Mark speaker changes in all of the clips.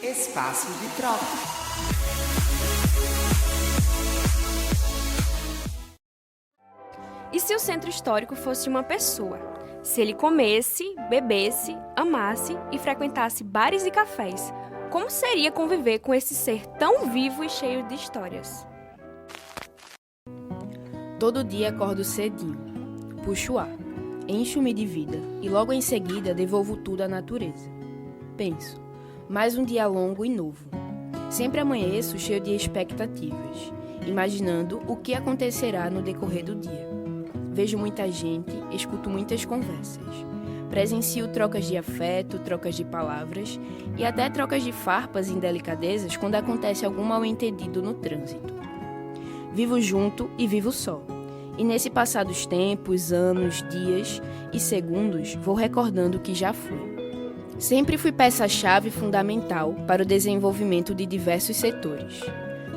Speaker 1: Espaço de troca.
Speaker 2: E se o centro histórico fosse uma pessoa? Se ele comesse, bebesse, amasse e frequentasse bares e cafés, como seria conviver com esse ser tão vivo e cheio de histórias?
Speaker 3: Todo dia acordo cedinho, puxo o ar, encho-me de vida e logo em seguida devolvo tudo à natureza. Penso, mais um dia longo e novo. Sempre amanheço cheio de expectativas, imaginando o que acontecerá no decorrer do dia. Vejo muita gente, escuto muitas conversas. Presencio trocas de afeto, trocas de palavras e até trocas de farpas e indelicadezas quando acontece algum mal-entendido no trânsito. Vivo junto e vivo só. E nesse passar dos tempos, anos, dias e segundos, vou recordando o que já fui. Sempre fui peça-chave fundamental para o desenvolvimento de diversos setores.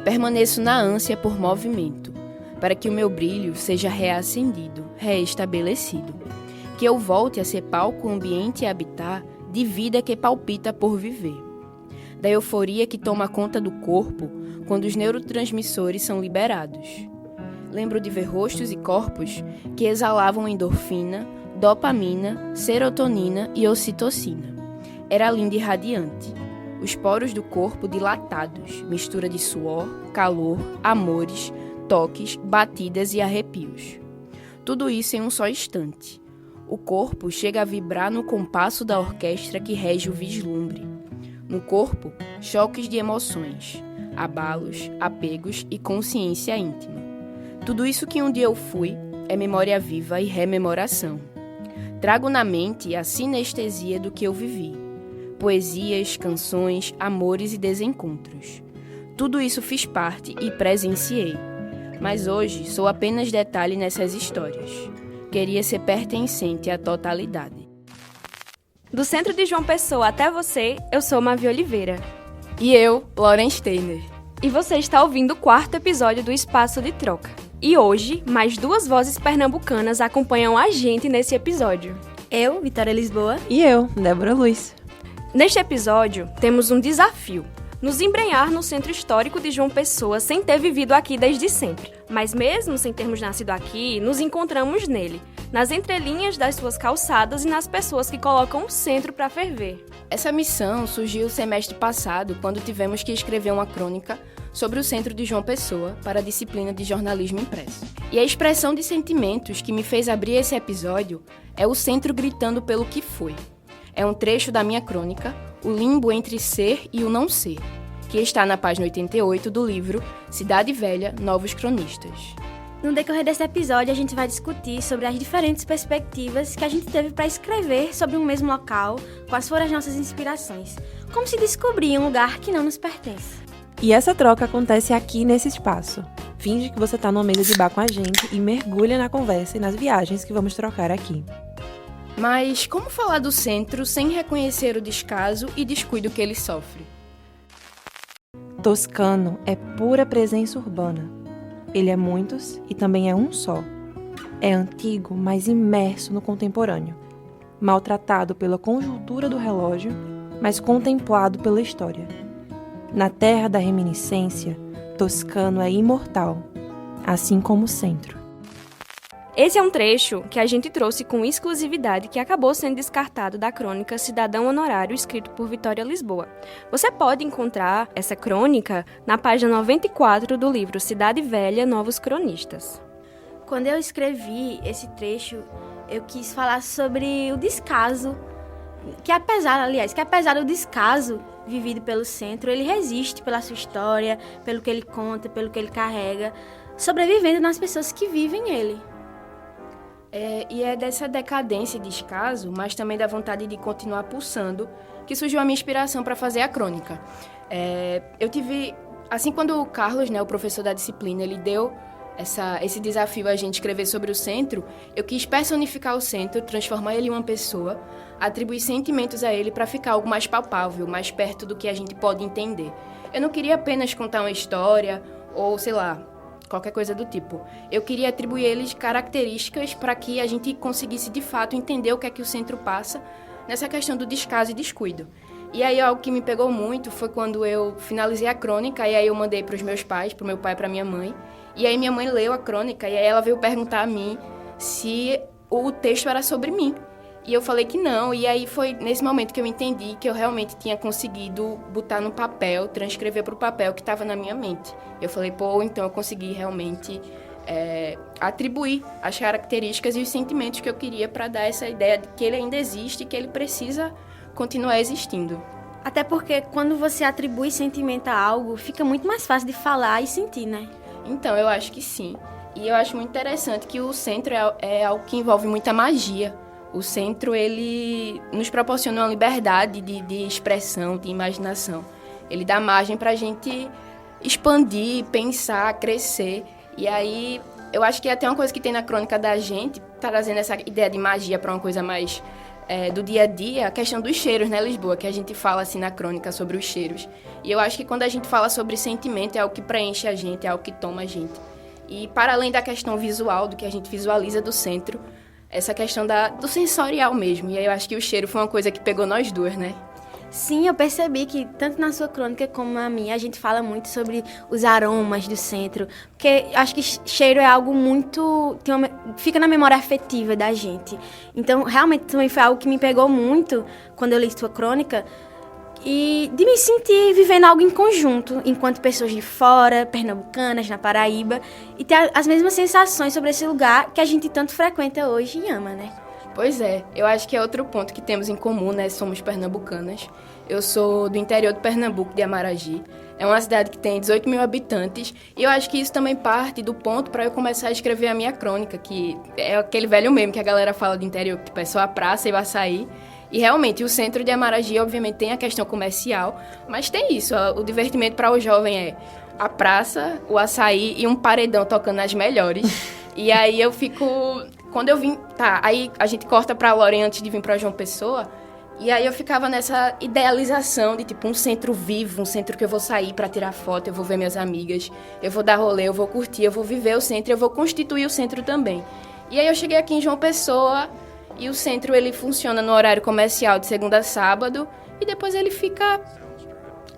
Speaker 3: Permaneço na ânsia por movimento, para que o meu brilho seja reacendido, reestabelecido. Que eu volte a ser palco, ambiente e habitat de vida que palpita por viver. Da euforia que toma conta do corpo quando os neurotransmissores são liberados. Lembro de ver rostos e corpos que exalavam endorfina, dopamina, serotonina e ocitocina. Era lindo e radiante. Os poros do corpo dilatados, mistura de suor, calor, amores, toques, batidas e arrepios. Tudo isso em um só instante. O corpo chega a vibrar no compasso da orquestra que rege o vislumbre. No corpo, choques de emoções, abalos, apegos e consciência íntima. Tudo isso que um dia eu fui é memória viva e rememoração. Trago na mente a sinestesia do que eu vivi. Poesias, canções, amores e desencontros. Tudo isso fiz parte e presenciei. Mas hoje sou apenas detalhe nessas histórias. Queria ser pertencente à totalidade.
Speaker 2: Do centro de João Pessoa até você, eu sou Mavi Oliveira.
Speaker 3: E eu, Lauren Steiner.
Speaker 2: E você está ouvindo o 4º episódio do Espaço de Troca. E hoje, mais 2 vozes pernambucanas acompanham a gente nesse episódio.
Speaker 4: Eu, Vitória Lisboa.
Speaker 5: E eu, Débora Luz.
Speaker 2: Neste episódio, temos um desafio. Nos embrenhar no centro histórico de João Pessoa sem ter vivido aqui desde sempre. Mas mesmo sem termos nascido aqui, nos encontramos nele, nas entrelinhas das suas calçadas e nas pessoas que colocam o centro para ferver.
Speaker 3: Essa missão surgiu o semestre passado, quando tivemos que escrever uma crônica sobre o centro de João Pessoa para a disciplina de jornalismo impresso. E a expressão de sentimentos que me fez abrir esse episódio é o centro gritando pelo que foi. É um trecho da minha crônica, O Limbo entre Ser e o Não Ser, que está na página 88 do livro Cidade Velha, Novos Cronistas.
Speaker 4: No decorrer desse episódio, a gente vai discutir sobre as diferentes perspectivas que a gente teve para escrever sobre um mesmo local, quais foram as nossas inspirações, como se descobrir um lugar que não nos pertence.
Speaker 5: E essa troca acontece aqui nesse espaço. Finge que você está numa mesa de bar com a gente e mergulha na conversa e nas viagens que vamos trocar aqui.
Speaker 3: Mas como falar do centro sem reconhecer o descaso e descuido que ele sofre?
Speaker 5: Toscano é pura presença urbana. Ele é muitos e também é um só. É antigo, mas imerso no contemporâneo. Maltratado pela conjuntura do relógio, mas contemplado pela história. Na terra da reminiscência, Toscano é imortal, assim como o centro.
Speaker 2: Esse é um trecho que a gente trouxe com exclusividade que acabou sendo descartado da crônica Cidadão Honorário, escrito por Vitória Lisboa. Você pode encontrar essa crônica na página 94 do livro Cidade Velha, Novos Cronistas.
Speaker 4: Quando eu escrevi esse trecho, eu quis falar sobre o descaso, que apesar do descaso vivido pelo centro, ele resiste pela sua história, pelo que ele conta, pelo que ele carrega, sobrevivendo nas pessoas que vivem ele.
Speaker 3: E é dessa decadência e descaso, mas também da vontade de continuar pulsando, que surgiu a minha inspiração para fazer a crônica. Eu tive, assim, quando o Carlos, o professor da disciplina, ele deu esse desafio a gente escrever sobre o centro, eu quis personificar o centro, transformar ele em uma pessoa, atribuir sentimentos a ele para ficar algo mais palpável, mais perto do que a gente pode entender. Eu não queria apenas contar uma história ou, sei lá, qualquer coisa do tipo. Eu queria atribuir eles características para que a gente conseguisse, de fato, entender o que é que o centro passa nessa questão do descaso e descuido. E aí algo que me pegou muito foi quando eu finalizei a crônica, e aí eu mandei para os meus pais, para o meu pai e para minha mãe. E aí minha mãe leu a crônica, e aí ela veio perguntar a mim se o texto era sobre mim. E eu falei que não, e aí foi nesse momento que eu entendi que eu realmente tinha conseguido botar no papel, transcrever para o papel o que estava na minha mente. Eu falei, então eu consegui realmente atribuir as características e os sentimentos que eu queria para dar essa ideia de que ele ainda existe e que ele precisa continuar existindo.
Speaker 4: Até porque quando você atribui sentimento a algo, fica muito mais fácil de falar e sentir, né?
Speaker 3: Então, eu acho que sim. E eu acho muito interessante que o centro é algo que envolve muita magia. O centro, ele nos proporciona uma liberdade de expressão, de imaginação. Ele dá margem para a gente expandir, pensar, crescer. E aí, eu acho que até uma coisa que tem na crônica da gente, trazendo essa ideia de magia para uma coisa mais do dia a dia, a questão dos cheiros, né, Lisboa? Que a gente fala assim na crônica sobre os cheiros. E eu acho que quando a gente fala sobre sentimento, é algo que preenche a gente, é algo que toma a gente. E para além da questão visual, do que a gente visualiza do centro, essa questão do sensorial mesmo. E aí eu acho que o cheiro foi uma coisa que pegou nós duas, né?
Speaker 4: Sim, eu percebi que tanto na sua crônica como na minha, a gente fala muito sobre os aromas do centro. Porque acho que cheiro é algo muito... fica na memória afetiva da gente. Então, realmente, também foi algo que me pegou muito quando eu li sua crônica. E de me sentir vivendo algo em conjunto, enquanto pessoas de fora, pernambucanas, na Paraíba, e ter as mesmas sensações sobre esse lugar que a gente tanto frequenta hoje e ama, né?
Speaker 3: Pois é, eu acho que é outro ponto que temos em comum, né? Somos pernambucanas. Eu sou do interior do Pernambuco, de Amaragi. É uma cidade que tem 18 mil habitantes, e eu acho que isso também parte do ponto para eu começar a escrever a minha crônica, que é aquele velho meme que a galera fala do interior, que é só a praça e o açaí. E realmente, o centro de Amaragi, obviamente, tem a questão comercial, mas tem isso, o divertimento para o jovem é a praça, o açaí e um paredão tocando as melhores. E aí eu fico... Quando eu vim... aí a gente corta pra Lorena antes de vir pra João Pessoa, e aí eu ficava nessa idealização de, tipo, um centro vivo, um centro que eu vou sair pra tirar foto, eu vou ver minhas amigas, eu vou dar rolê, eu vou curtir, eu vou viver o centro, eu vou constituir o centro também. E aí eu cheguei aqui em João Pessoa, e o centro, ele funciona no horário comercial de segunda a sábado, e depois ele fica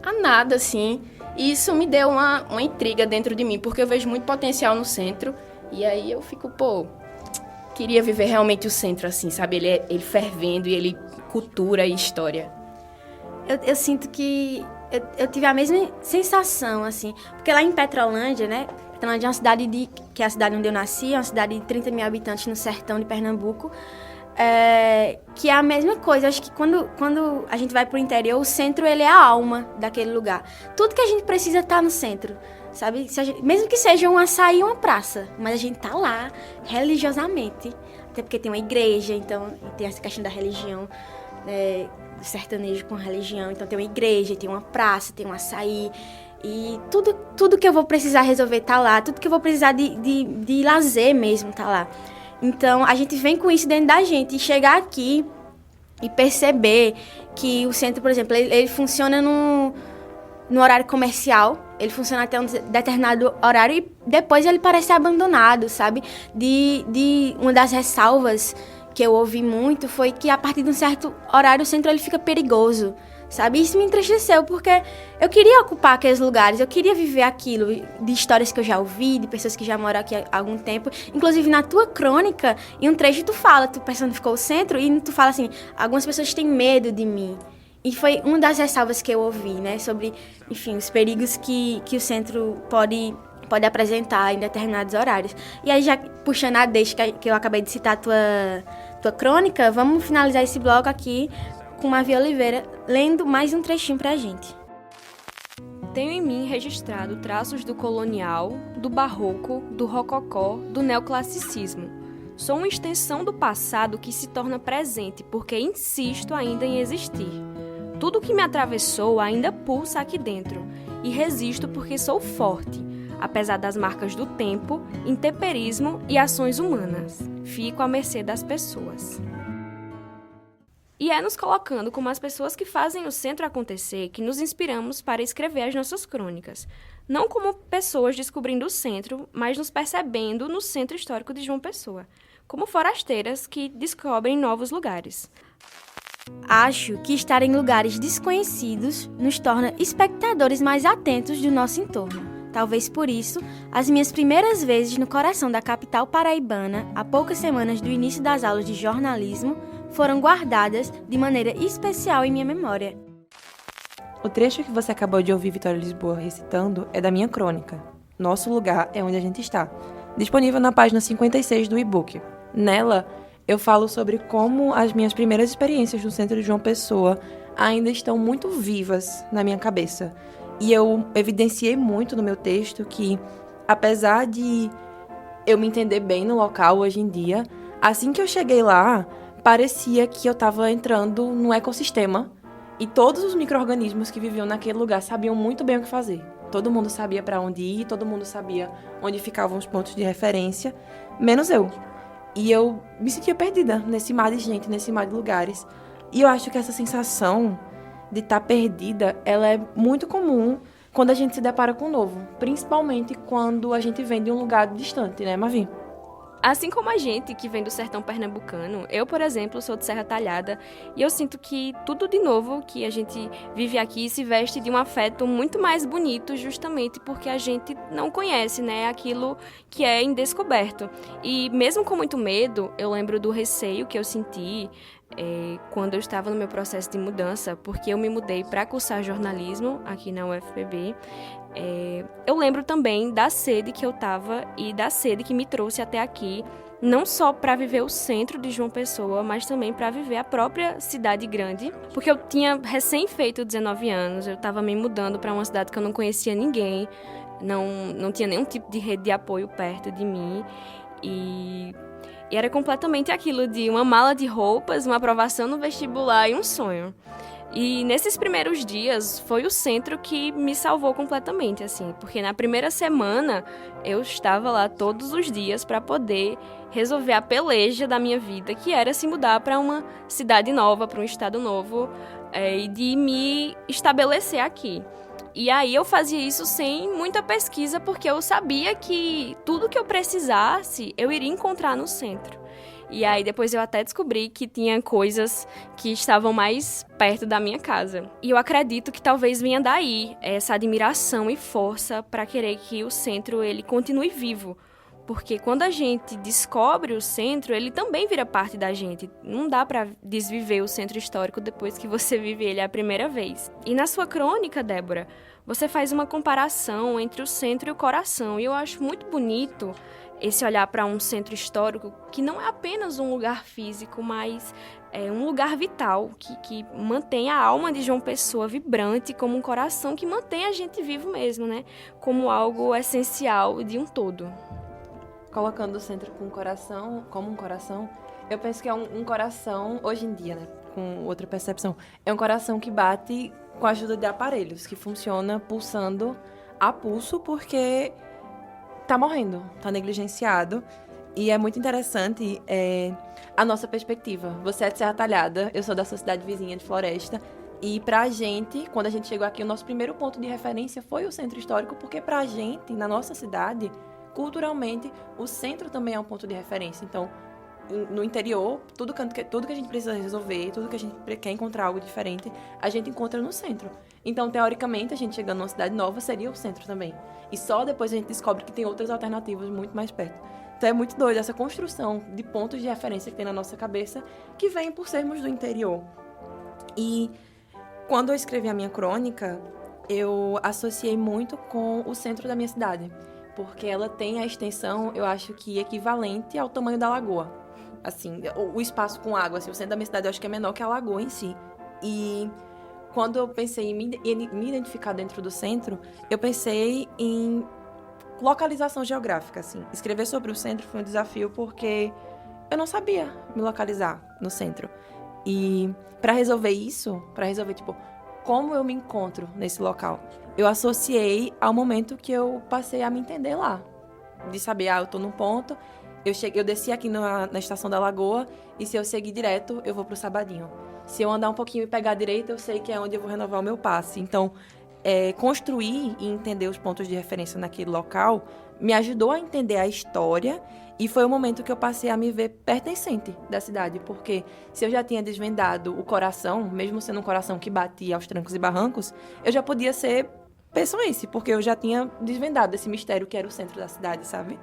Speaker 3: a nada, assim. E isso me deu uma intriga dentro de mim, porque eu vejo muito potencial no centro, e aí eu fico, queria viver realmente o centro, assim, sabe? Ele fervendo e ele cultura e história.
Speaker 4: Eu sinto que eu tive a mesma sensação, assim, porque lá em Petrolândia, né? Petrolândia é uma cidade que é a cidade onde eu nasci, é uma cidade de 30 mil habitantes no sertão de Pernambuco, que é a mesma coisa. Acho que quando a gente vai pro interior, o centro, ele é a alma daquele lugar. Tudo que a gente precisa tá no centro, sabe? Mesmo que seja um açaí ou uma praça, mas a gente tá lá religiosamente, até porque tem uma igreja, então tem essa questão da religião, do sertanejo com religião, então tem uma igreja, tem uma praça, tem um açaí, e tudo que eu vou precisar resolver tá lá, tudo que eu vou precisar de lazer mesmo tá lá. Então a gente vem com isso dentro da gente, e chegar aqui e perceber que o centro, por exemplo, ele funciona no horário comercial, ele funciona até um determinado horário e depois ele parece abandonado, sabe? Uma das ressalvas que eu ouvi muito foi que a partir de um certo horário o centro ele fica perigoso, sabe? Isso me entristeceu porque eu queria ocupar aqueles lugares, eu queria viver aquilo, de histórias que eu já ouvi, de pessoas que já moram aqui há algum tempo. Inclusive na tua crônica, em um trecho tu personificou o centro e tu fala assim, algumas pessoas têm medo de mim. E foi uma das ressalvas que eu ouvi, né? Sobre, enfim, os perigos que o centro pode apresentar em determinados horários. E aí, já puxando a deixa que eu acabei de citar a tua crônica, vamos finalizar esse bloco aqui com Mavi Oliveira lendo mais um trechinho pra gente.
Speaker 2: Tenho em mim registrado traços do colonial, do barroco, do rococó, do neoclassicismo. Sou uma extensão do passado que se torna presente porque insisto ainda em existir. Tudo que me atravessou ainda pulsa aqui dentro, e resisto porque sou forte, apesar das marcas do tempo, intemperismo e ações humanas. Fico à mercê das pessoas. E é nos colocando como as pessoas que fazem o centro acontecer que nos inspiramos para escrever as nossas crônicas. Não como pessoas descobrindo o centro, mas nos percebendo no centro histórico de João Pessoa, como forasteiras que descobrem novos lugares.
Speaker 4: Acho que estar em lugares desconhecidos nos torna espectadores mais atentos do nosso entorno. Talvez por isso, as minhas primeiras vezes no coração da capital paraibana, a poucas semanas do início das aulas de jornalismo, foram guardadas de maneira especial em minha memória.
Speaker 5: O trecho que você acabou de ouvir Vitória Lisboa recitando é da minha crônica. Nosso lugar é onde a gente está. Disponível na página 56 do e-book. Nela, eu falo sobre como as minhas primeiras experiências no centro de João Pessoa ainda estão muito vivas na minha cabeça. E eu evidenciei muito no meu texto que, apesar de eu me entender bem no local hoje em dia, assim que eu cheguei lá, parecia que eu estava entrando num ecossistema e todos os micro-organismos que viviam naquele lugar sabiam muito bem o que fazer. Todo mundo sabia para onde ir, todo mundo sabia onde ficavam os pontos de referência, menos eu. E eu me sentia perdida nesse mar de gente, nesse mar de lugares. E eu acho que essa sensação de estar perdida, ela é muito comum quando a gente se depara com o novo. Principalmente quando a gente vem de um lugar distante, né, Mavi?
Speaker 2: Assim como a gente que vem do sertão pernambucano, eu, por exemplo, sou de Serra Talhada e eu sinto que tudo de novo que a gente vive aqui se veste de um afeto muito mais bonito justamente porque a gente não conhece, né, aquilo que é indescoberto. E mesmo com muito medo, eu lembro do receio que eu senti quando eu estava no meu processo de mudança, porque eu me mudei para cursar jornalismo aqui na UFPB. Eu lembro também da sede que eu estava e da sede que me trouxe até aqui, não só para viver o centro de João Pessoa, mas também para viver a própria cidade grande, porque eu tinha recém feito 19 anos, eu estava me mudando para uma cidade que eu não conhecia ninguém, não tinha nenhum tipo de rede de apoio perto de mim e era completamente aquilo de uma mala de roupas, uma aprovação no vestibular e um sonho. E nesses primeiros dias foi o centro que me salvou completamente, assim, porque na primeira semana eu estava lá todos os dias para poder resolver a peleja da minha vida, que era se mudar para uma cidade nova, para um estado novo, e de me estabelecer aqui. E aí eu fazia isso sem muita pesquisa, porque eu sabia que tudo que eu precisasse eu iria encontrar no centro. E aí depois eu até descobri que tinha coisas que estavam mais perto da minha casa. E eu acredito que talvez venha daí essa admiração e força para querer que o centro ele continue vivo. Porque quando a gente descobre o centro, ele também vira parte da gente. Não dá para desviver o centro histórico depois que você vive ele a primeira vez. E na sua crônica, Débora, você faz uma comparação entre o centro e o coração. E eu acho muito bonito esse olhar para um centro histórico que não é apenas um lugar físico, mas é um lugar vital, que mantém a alma de João Pessoa vibrante, como um coração que mantém a gente vivo mesmo, né? Como algo essencial de um todo.
Speaker 5: Colocando o centro como um coração, eu penso que é um coração, hoje em dia, né, com outra percepção, é um coração que bate com a ajuda de aparelhos, que funciona pulsando a pulso porque tá morrendo, tá negligenciado. E é muito interessante a nossa perspectiva. Você é de Serra Talhada, eu sou da sua cidade vizinha de Floresta, e pra gente, quando a gente chegou aqui, o nosso primeiro ponto de referência foi o centro histórico, porque pra gente, na nossa cidade, culturalmente, o centro também é um ponto de referência. Então, no interior, tudo que a gente precisa resolver, tudo que a gente quer encontrar algo diferente, a gente encontra no centro. Então, teoricamente, a gente chegando numa cidade nova seria o centro também. E só depois a gente descobre que tem outras alternativas muito mais perto. Então, é muito doido essa construção de pontos de referência que tem na nossa cabeça, que vem por sermos do interior. E quando eu escrevi a minha crônica, eu associei muito com o centro da minha cidade, porque ela tem a extensão, eu acho que equivalente ao tamanho da lagoa. Assim, o espaço com água, assim, o centro da minha cidade eu acho que é menor que a lagoa em si. E quando eu pensei em me identificar dentro do centro, eu pensei em localização geográfica, assim. Escrever sobre o centro foi um desafio porque eu não sabia me localizar no centro. E para resolver isso, tipo, como eu me encontro nesse local, eu associei ao momento que eu passei a me entender lá. De saber, eu tô num ponto, eu desci aqui na estação da Lagoa e se eu seguir direto, eu vou pro Sabadinho. Se eu andar um pouquinho e pegar a direita, eu sei que é onde eu vou renovar o meu passe. Então, construir e entender os pontos de referência naquele local me ajudou a entender a história e foi o momento que eu passei a me ver pertencente da cidade, porque se eu já tinha desvendado o coração, mesmo sendo um coração que batia aos trancos e barrancos, eu já podia ser pessoense, porque eu já tinha desvendado esse mistério que era o centro da cidade, sabe?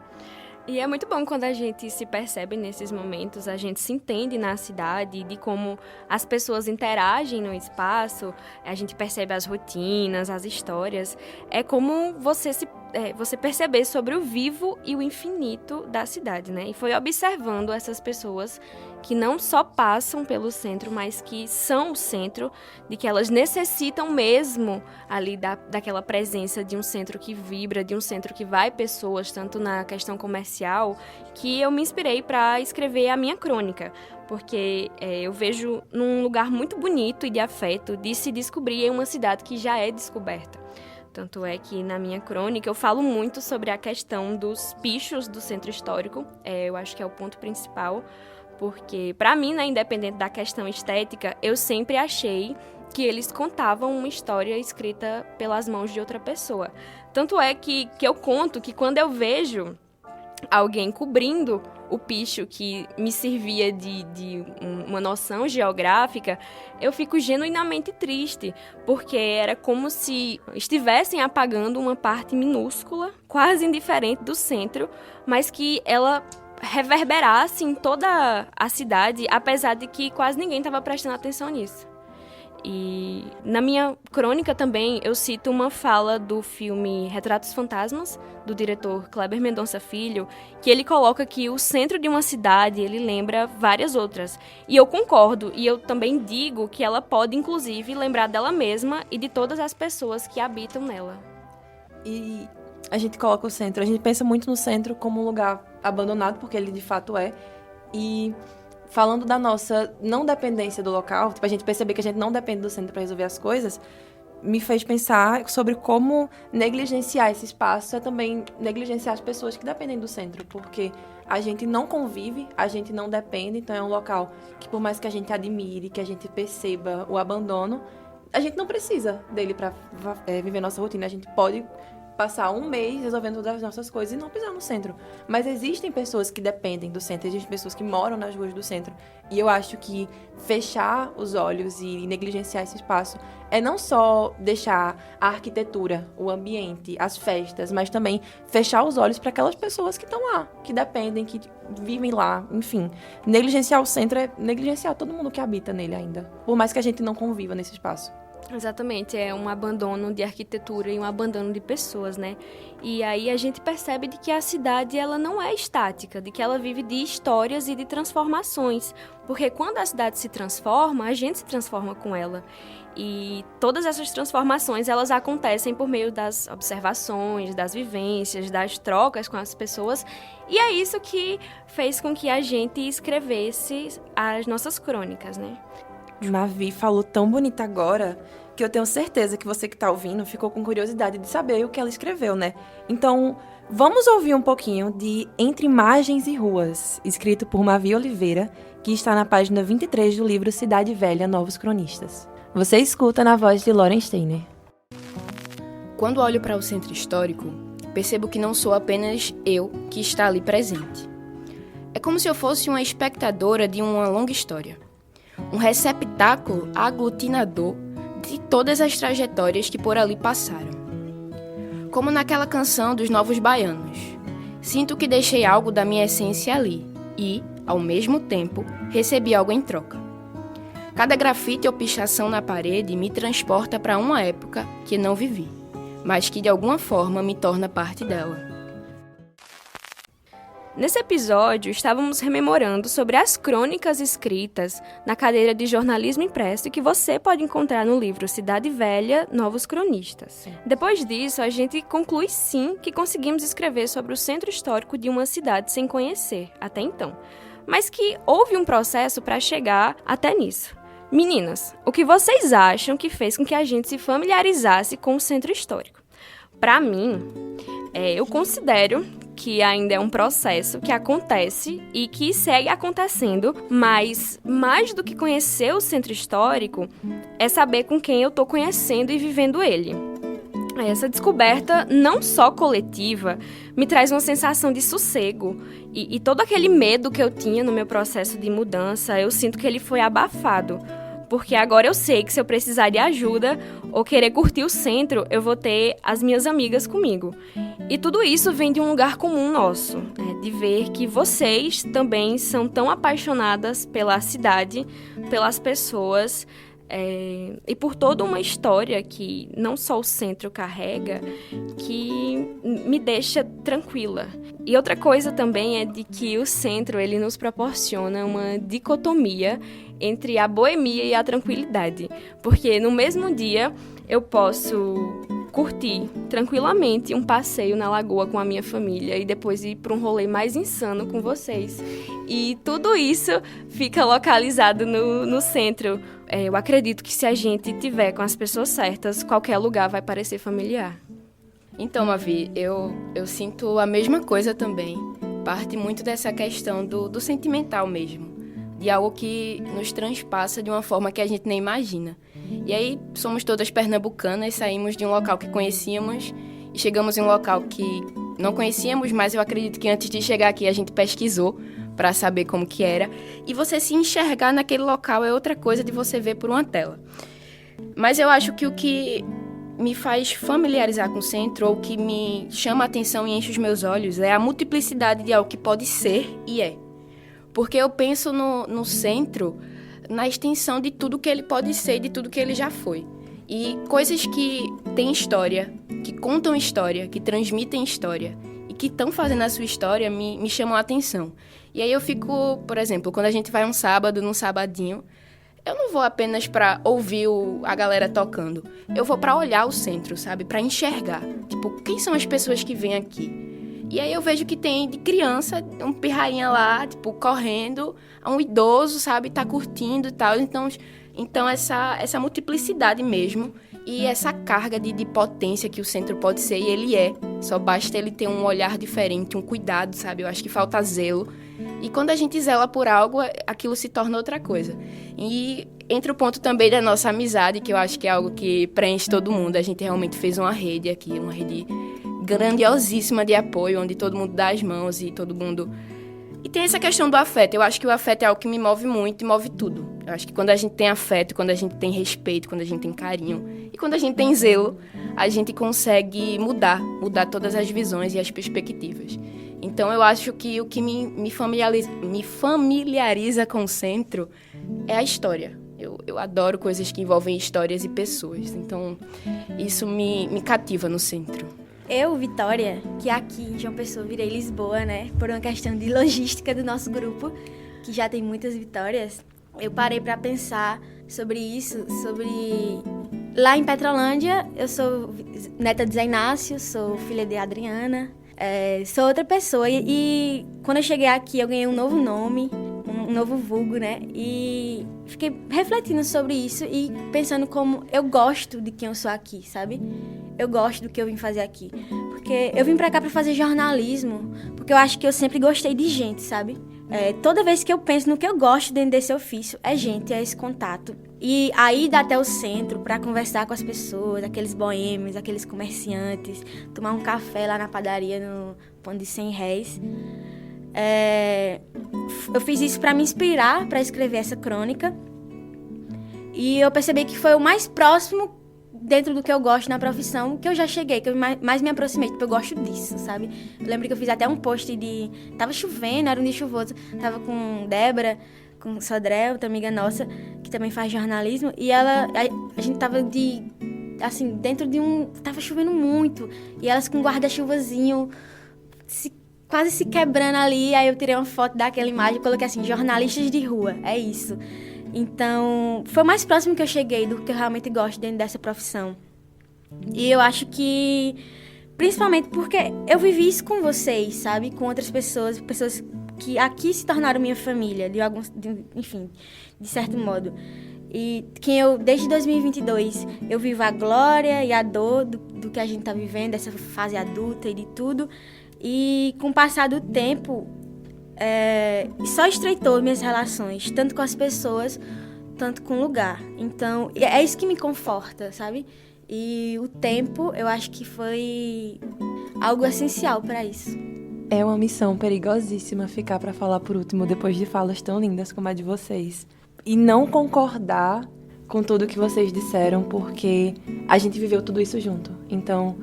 Speaker 2: E é muito bom quando a gente se percebe nesses momentos, a gente se entende na cidade, de como as pessoas interagem no espaço, a gente percebe as rotinas, as histórias. É como você perceber sobre o vivo e o infinito da cidade, né? E foi observando essas pessoas que não só passam pelo centro, mas que são o centro, de que elas necessitam mesmo ali daquela presença de um centro que vibra, de um centro que vai pessoas, tanto na questão comercial, que eu me inspirei para escrever a minha crônica, porque eu vejo num lugar muito bonito e de afeto de se descobrir em uma cidade que já é descoberta. Tanto é que na minha crônica eu falo muito sobre a questão dos pichos do centro histórico, eu acho que é o ponto principal, porque para mim, né, independente da questão estética, eu sempre achei que eles contavam uma história escrita pelas mãos de outra pessoa. Tanto é que eu conto que quando eu vejo alguém cobrindo o picho que me servia de uma noção geográfica, eu fico genuinamente triste, porque era como se estivessem apagando uma parte minúscula, quase indiferente do centro, mas que ela reverberasse em toda a cidade, apesar de que quase ninguém estava prestando atenção nisso. E na minha crônica também eu cito uma fala do filme Retratos Fantasmas, do diretor Kleber Mendonça Filho, que ele coloca que o centro de uma cidade, ele lembra várias outras. E eu concordo, e eu também digo que ela pode, inclusive, lembrar dela mesma e de todas as pessoas que habitam nela.
Speaker 5: E a gente coloca o centro, a gente pensa muito no centro como um lugar abandonado, porque ele de fato é, e falando da nossa não dependência do local, tipo, a gente perceber que a gente não depende do centro para resolver as coisas, me fez pensar sobre como negligenciar esse espaço é também negligenciar as pessoas que dependem do centro, porque a gente não convive, a gente não depende, então é um local que por mais que a gente admire, que a gente perceba o abandono, a gente não precisa dele para viver nossa rotina, a gente pode passar um mês resolvendo todas as nossas coisas e não pisar no centro. Mas existem pessoas que dependem do centro, existem pessoas que moram nas ruas do centro. E eu acho que fechar os olhos e negligenciar esse espaço é não só deixar a arquitetura, o ambiente, as festas, mas também fechar os olhos para aquelas pessoas que estão lá, que dependem, que vivem lá, enfim. Negligenciar o centro é negligenciar todo mundo que habita nele ainda, por mais que a gente não conviva nesse espaço.
Speaker 2: Exatamente, é um abandono de arquitetura e um abandono de pessoas, né? E aí a gente percebe de que a cidade ela não é estática, de que ela vive de histórias e de transformações, porque quando a cidade se transforma, a gente se transforma com ela. E todas essas transformações, elas acontecem por meio das observações, das vivências, das trocas com as pessoas, e é isso que fez com que a gente escrevesse as nossas crônicas, né?
Speaker 5: Mavi falou tão bonita agora que eu tenho certeza que você que tá ouvindo ficou com curiosidade de saber o que ela escreveu, né? Então, vamos ouvir um pouquinho de Entre Margens e Ruas, escrito por Mavi Oliveira, que está na página 23 do livro Cidade Velha, Novos Cronistas. Você escuta na voz de Lauren Steiner.
Speaker 3: Quando olho para o centro histórico, percebo que não sou apenas eu que está ali presente. É como se eu fosse uma espectadora de uma longa história. Um receptáculo aglutinador de todas as trajetórias que por ali passaram. Como naquela canção dos Novos Baianos. Sinto que deixei algo da minha essência ali e, ao mesmo tempo, recebi algo em troca. Cada grafite ou pichação na parede me transporta para uma época que não vivi, mas que de alguma forma me torna parte dela.
Speaker 2: Nesse episódio, estávamos rememorando sobre as crônicas escritas na cadeira de jornalismo impresso que você pode encontrar no livro Cidade Velha, Novos Cronistas. Depois disso, a gente conclui sim que conseguimos escrever sobre o centro histórico de uma cidade sem conhecer, até então, mas que houve um processo para chegar até nisso. Meninas, o que vocês acham que fez com que a gente se familiarizasse com o centro histórico? Para mim, eu considero que ainda é um processo que acontece e que segue acontecendo, mas mais do que conhecer o centro histórico, é saber com quem eu estou conhecendo e vivendo ele. Essa descoberta, não só coletiva, me traz uma sensação de sossego. E todo aquele medo que eu tinha no meu processo de mudança, eu sinto que ele foi abafado. Porque agora eu sei que se eu precisar de ajuda ou querer curtir o centro, eu vou ter as minhas amigas comigo. E tudo isso vem de um lugar comum nosso, né? De ver que vocês também são tão apaixonadas pela cidade, pelas pessoas, e por toda uma história que não só o centro carrega, que me deixa tranquila. E outra coisa também é de que o centro ele nos proporciona uma dicotomia entre a boemia e a tranquilidade. Porque no mesmo dia eu posso curtir tranquilamente um passeio na lagoa com a minha família e depois ir para um rolê mais insano com vocês. E tudo isso fica localizado no centro. Eu acredito que se a gente tiver com as pessoas certas, qualquer lugar vai parecer familiar.
Speaker 3: Então, Mavi, eu sinto a mesma coisa também. Parte muito dessa questão do sentimental mesmo. De algo que nos transpassa de uma forma que a gente nem imagina. E aí, somos todas pernambucanas, saímos de um local que conhecíamos e chegamos em um local que não conhecíamos, mas eu acredito que antes de chegar aqui a gente pesquisou para saber como que era. E você se enxergar naquele local é outra coisa de você ver por uma tela. Mas eu acho que o que me faz familiarizar com o centro, ou que me chama a atenção e enche os meus olhos, é a multiplicidade de algo que pode ser e é. Porque eu penso no centro, na extensão de tudo que ele pode ser e de tudo que ele já foi. E coisas que têm história, que contam história, que transmitem história e que estão fazendo a sua história me chamam a atenção. E aí eu fico, por exemplo, quando a gente vai um sábado, num sabadinho, eu não vou apenas para ouvir a galera tocando. Eu vou para olhar o centro, sabe? Para enxergar. Tipo, quem são as pessoas que vêm aqui? E aí eu vejo que tem de criança, um pirrainha lá, tipo, correndo, um idoso, sabe? Tá curtindo e tal. Então essa multiplicidade mesmo e essa carga de potência que o centro pode ser, e ele é. Só basta ele ter um olhar diferente, um cuidado, sabe? Eu acho que falta zelo. E quando a gente zela por algo, aquilo se torna outra coisa. E entra o ponto também da nossa amizade, que eu acho que é algo que preenche todo mundo. A gente realmente fez uma rede aqui, uma rede grandiosíssima de apoio, onde todo mundo dá as mãos e todo mundo... E tem essa questão do afeto. Eu acho que o afeto é algo que me move muito e move tudo. Eu acho que quando a gente tem afeto, quando a gente tem respeito, quando a gente tem carinho e quando a gente tem zelo, a gente consegue mudar todas as visões e as perspectivas. Então eu acho que o que me familiariza com o centro é a história. Eu adoro coisas que envolvem histórias e pessoas. Então isso me cativa no centro.
Speaker 4: Eu, Vitória, que aqui em João Pessoa virei Lisboa, né? Por uma questão de logística do nosso grupo, que já tem muitas vitórias, eu parei para pensar sobre isso, sobre... Lá em Petrolândia, eu sou neta de Zé Inácio, sou filha de Adriana, sou outra pessoa. E quando eu cheguei aqui, eu ganhei um novo nome, um novo vulgo, né? E fiquei refletindo sobre isso e pensando como eu gosto de quem eu sou aqui, sabe? Eu gosto do que eu vim fazer aqui. Porque eu vim pra cá pra fazer jornalismo, porque eu acho que eu sempre gostei de gente, sabe? Toda vez que eu penso no que eu gosto dentro desse ofício, é gente, é esse contato. E aí dá até o centro pra conversar com as pessoas, aqueles boêmios, aqueles comerciantes, tomar um café lá na padaria no pão de 100 réis. Eu fiz isso pra me inspirar pra escrever essa crônica. E eu percebi que foi o mais próximo dentro do que eu gosto na profissão, que eu já cheguei, que eu mais me aproximei, tipo, eu gosto disso, sabe? Eu lembro que eu fiz até um post tava chovendo, era um dia chuvoso, tava com Débora, com Sodré, outra amiga nossa, que também faz jornalismo, e a gente tava dentro de tava chovendo muito, e elas com um guarda-chuvazinho, quase se quebrando ali, aí eu tirei uma foto daquela imagem e coloquei assim, jornalistas de rua, é isso. Então, foi o mais próximo que eu cheguei do que eu realmente gosto dentro dessa profissão. E eu acho que, principalmente porque eu vivi isso com vocês, sabe? Com outras pessoas que aqui se tornaram minha família, enfim, de certo modo. E que desde 2022, eu vivo a glória e a dor do que a gente tá vivendo, dessa fase adulta e de tudo. E com o passar do tempo... só estreitou minhas relações, tanto com as pessoas, tanto com o lugar. Então, é isso que me conforta, sabe? E o tempo, eu acho que foi algo essencial para isso.
Speaker 5: É uma missão perigosíssima ficar para falar por último depois de falas tão lindas como a de vocês. E não concordar com tudo que vocês disseram, porque a gente viveu tudo isso junto. Então,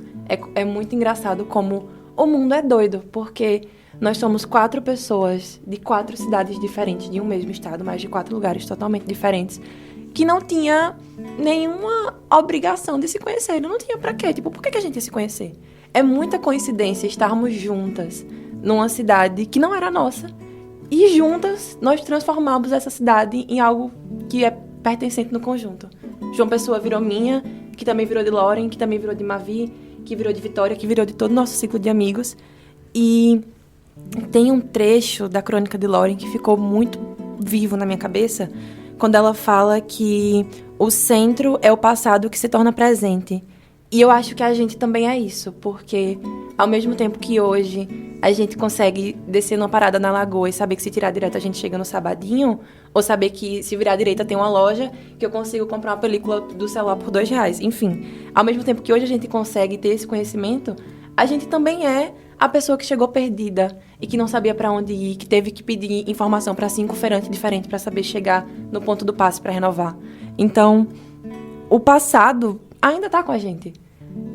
Speaker 5: é muito engraçado como o mundo é doido, porque nós somos 4 pessoas de 4 cidades diferentes, de um mesmo estado, mas de 4 lugares totalmente diferentes, que não tinha nenhuma obrigação de se conhecer. Não tinha pra quê? Tipo, por que a gente ia se conhecer? É muita coincidência estarmos juntas numa cidade que não era nossa. E juntas, nós transformamos essa cidade em algo que é pertencente no conjunto. João Pessoa virou minha, que também virou de Lauren, que também virou de Mavi, que virou de Vitória, que virou de todo o nosso ciclo de amigos. E tem um trecho da crônica de Lauren que ficou muito vivo na minha cabeça, quando ela fala que o centro é o passado que se torna presente. E eu acho que a gente também é isso, porque ao mesmo tempo que hoje a gente consegue descer numa parada na lagoa e saber que se tirar direto a gente chega no Sabadinho, ou saber que se virar à direita tem uma loja que eu consigo comprar uma película do celular por R$2. Enfim, ao mesmo tempo que hoje a gente consegue ter esse conhecimento, a gente também é a pessoa que chegou perdida e que não sabia para onde ir, que teve que pedir informação para 5 feirantes diferentes para saber chegar no ponto do passe para renovar. Então, o passado ainda está com a gente.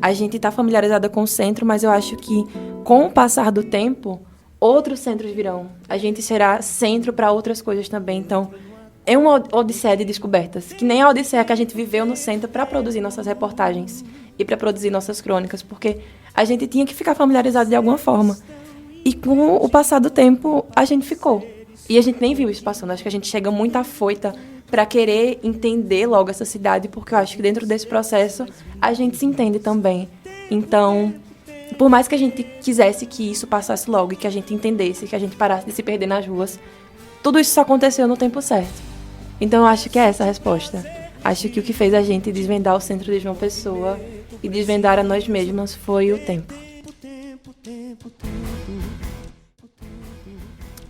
Speaker 5: A gente está familiarizada com o centro, mas eu acho que com o passar do tempo, outros centros virão. A gente será centro para outras coisas também. Então, é uma odisseia de descobertas, que nem a odisseia que a gente viveu no centro para produzir nossas reportagens e para produzir nossas crônicas, porque a gente tinha que ficar familiarizado de alguma forma. E com o passar do tempo, a gente ficou. E a gente nem viu isso passando. Acho que a gente chega muito afoita para querer entender logo essa cidade, porque eu acho que dentro desse processo a gente se entende também. Então, por mais que a gente quisesse que isso passasse logo e que a gente entendesse, que a gente parasse de se perder nas ruas, tudo isso só aconteceu no tempo certo. Então eu acho que é essa a resposta. Acho que o que fez a gente desvendar o centro de João Pessoa e desvendar a nós mesmas foi o tempo.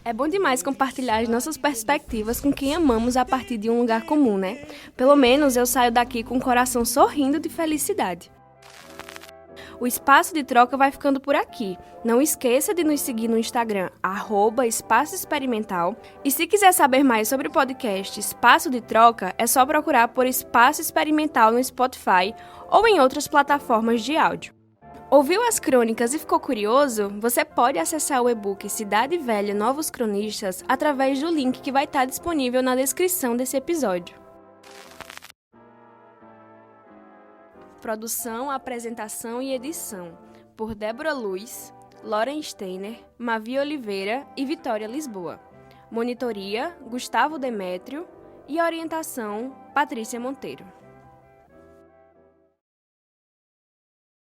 Speaker 2: É bom demais compartilhar as nossas perspectivas com quem amamos a partir de um lugar comum, né? Pelo menos eu saio daqui com o coração sorrindo de felicidade. O Espaço de Troca vai ficando por aqui. Não esqueça de nos seguir no Instagram, @espaçoexperimental. E se quiser saber mais sobre o podcast Espaço de Troca, é só procurar por Espaço Experimental no Spotify ou em outras plataformas de áudio. Ouviu as crônicas e ficou curioso? Você pode acessar o e-book Cidade Velha Novos Cronistas através do link que vai estar disponível na descrição desse episódio. Produção, apresentação e edição por Débora Luz, Lauren Steiner, Mavi Oliveira e Vitória Lisboa. Monitoria, Gustavo Demétrio e orientação, Patrícia Monteiro.